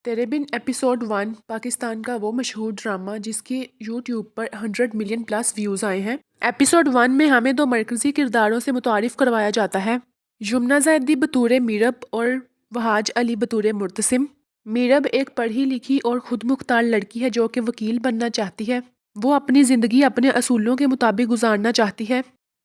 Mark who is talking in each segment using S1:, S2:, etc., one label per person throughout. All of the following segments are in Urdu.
S1: تیرے بن ایپیسوڈ 1 پاکستان کا وہ مشہور ڈرامہ جس کی یوٹیوب پر 100 ملین پلس ویوز آئے ہیں۔ ایپیسوڈ 1 میں ہمیں دو مرکزی کرداروں سے متعارف کروایا جاتا ہے، یمنا زیدی بطور میرب اور وہاج علی بطور مرتسم۔ میرب ایک پڑھی لکھی اور خود مختار لڑکی ہے جو کہ وکیل بننا چاہتی ہے۔ وہ اپنی زندگی اپنے اصولوں کے مطابق گزارنا چاہتی ہے۔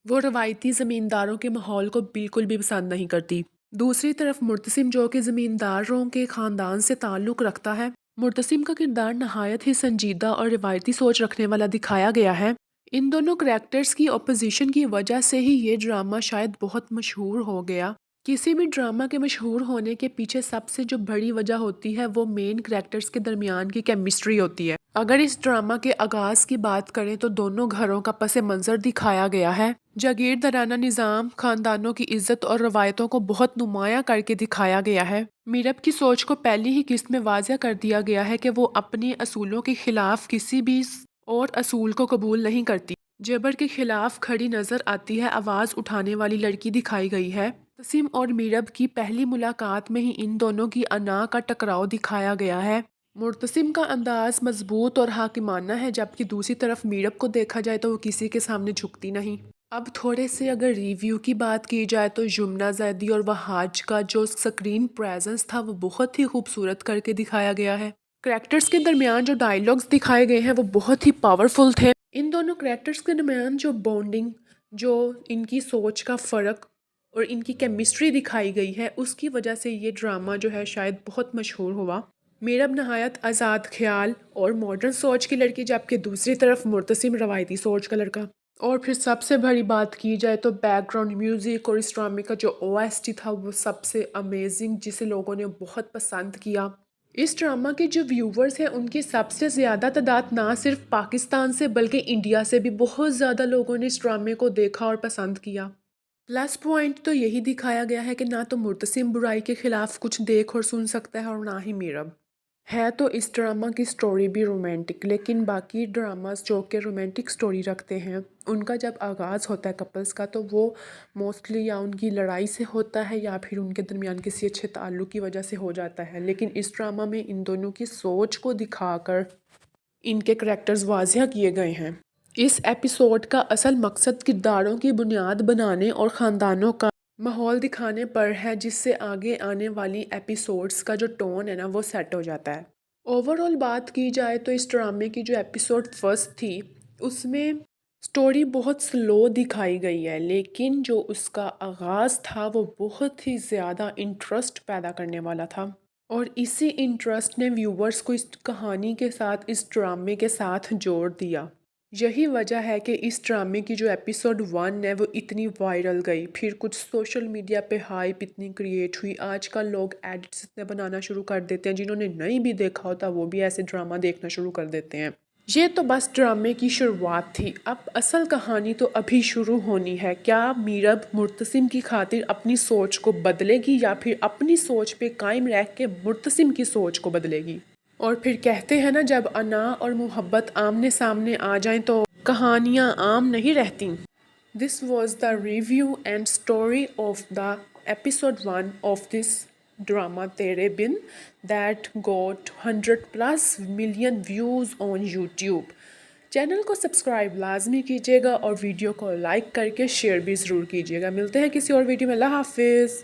S1: وہ روایتی زمینداروں کے ماحول کو بالکل بھی پسند نہیں کرتی۔ دوسری طرف مرتسم جو کہ زمینداروں کے خاندان سے تعلق رکھتا ہے۔ مرتسم کا کردار نہایت ہی سنجیدہ اور روایتی سوچ رکھنے والا دکھایا گیا ہے۔ ان دونوں کریکٹرز کی اپوزیشن کی وجہ سے ہی یہ ڈرامہ شاید بہت مشہور ہو گیا۔ کسی بھی ڈرامہ کے مشہور ہونے کے پیچھے سب سے جو بڑی وجہ ہوتی ہے وہ مین کریکٹرز کے درمیان کی کیمسٹری ہوتی ہے۔ اگر اس ڈرامہ کے آغاز کی بات کریں تو دونوں گھروں کا پس منظر دکھایا گیا ہے۔ جاگیردارانہ نظام، خاندانوں کی عزت اور روایتوں کو بہت نمایاں کر کے دکھایا گیا ہے۔ میرب کی سوچ کو پہلی ہی قسط میں واضح کر دیا گیا ہے کہ وہ اپنے اصولوں کے خلاف کسی بھی اور اصول کو قبول نہیں کرتی۔ جبر کے خلاف کھڑی نظر آتی ہے، آواز اٹھانے والی لڑکی دکھائی گئی ہے۔ مرتسم اور میرب کی پہلی ملاقات میں ہی ان دونوں کی انا کا ٹکراؤ دکھایا گیا ہے۔ مرتسم کا انداز مضبوط اور حاکمانہ ہے، جبکہ دوسری طرف میرب کو دیکھا جائے تو وہ کسی کے سامنے جھکتی نہیں۔ اب تھوڑے سے اگر ریویو کی بات کی جائے تو یمنا زیدی اور وہاج کا جو سکرین پریزنس تھا وہ بہت ہی خوبصورت کر کے دکھایا گیا ہے۔ کریکٹرز کے درمیان جو ڈائیلاگز دکھائے گئے ہیں وہ بہت ہی پاورفل تھے۔ ان دونوں کریکٹرز کے درمیان جو بانڈنگ، جو ان کی سوچ کا فرق اور ان کی کیمسٹری دکھائی گئی ہے، اس کی وجہ سے یہ ڈرامہ جو ہے شاید بہت مشہور ہوا۔ میرب نہایت آزاد خیال اور ماڈرن سوچ کی لڑکی، جبکہ دوسری طرف مرتسم روایتی سوچ کا لڑکا۔ اور پھر سب سے بڑی بات کی جائے تو بیک گراؤنڈ میوزک اور اس ڈرامے کا جو OST تھا وہ سب سے امیزنگ، جسے لوگوں نے بہت پسند کیا۔ اس ڈرامہ کے جو ویورز ہیں ان کی سب سے زیادہ تعداد نہ صرف پاکستان سے بلکہ انڈیا سے بھی بہت زیادہ لوگوں نے اس ڈرامے کو دیکھا اور پسند کیا۔ پلس پوائنٹ تو یہی دکھایا گیا ہے کہ نہ تو مرتسم برائی کے خلاف کچھ دیکھ اور سن سکتا ہے اور نہ ہی میرب ہے۔ تو اس ڈرامہ کی سٹوری بھی رومانٹک، لیکن باقی ڈراماز جو کہ رومانٹک سٹوری رکھتے ہیں ان کا جب آغاز ہوتا ہے کپلز کا تو وہ موسٹلی یا ان کی لڑائی سے ہوتا ہے یا پھر ان کے درمیان کسی اچھے تعلق کی وجہ سے ہو جاتا ہے۔ لیکن اس ڈرامہ میں ان دونوں کی سوچ کو دکھا کر ان کے کریکٹرز واضح کیے گئے ہیں۔ اس ایپیسوڈ کا اصل مقصد کرداروں کی بنیاد بنانے اور خاندانوں کا ماحول دکھانے پر ہے، جس سے آگے آنے والی ایپیسوڈز کا جو ٹون ہے نا وہ سیٹ ہو جاتا ہے۔ اوورآل بات کی جائے تو اس ڈرامے کی جو ایپیسوڈ فرسٹ تھی اس میں سٹوری بہت سلو دکھائی گئی ہے، لیکن جو اس کا آغاز تھا وہ بہت ہی زیادہ انٹرسٹ پیدا کرنے والا تھا، اور اسی انٹرسٹ نے ویورز کو اس کہانی کے ساتھ، اس ڈرامے کے ساتھ جوڑ دیا۔ یہی وجہ ہے کہ اس ڈرامے کی جو ایپیسوڈ 1 ہے وہ اتنی وائرل گئی، پھر کچھ سوشل میڈیا پہ ہائپ اتنی کریٹ ہوئی۔ آج کل لوگ ایڈٹس اتنے بنانا شروع کر دیتے ہیں، جنہوں نے نہیں بھی دیکھا ہوتا وہ بھی ایسے ڈرامہ دیکھنا شروع کر دیتے ہیں۔ یہ تو بس ڈرامے کی شروعات تھی، اب اصل کہانی تو ابھی شروع ہونی ہے۔ کیا میرب مرتسم کی خاطر اپنی سوچ کو بدلے گی یا پھر اپنی سوچ پہ قائم رہ کے مرتسم کی سوچ کو بدلے گی؟ اور پھر کہتے ہیں نا، جب انا اور محبت آمنے سامنے آ جائیں تو کہانیاں عام نہیں رہتیں۔ This was the review and story of the episode 1 of this drama Tere Bin that got 100+ million views on YouTube۔ Channel کو سبسکرائب لازمی کیجیے گا اور ویڈیو کو لائک کر کے شیئر بھی ضرور کیجیے گا۔ ملتے ہیں کسی اور ویڈیو میں۔ اللہ حافظ۔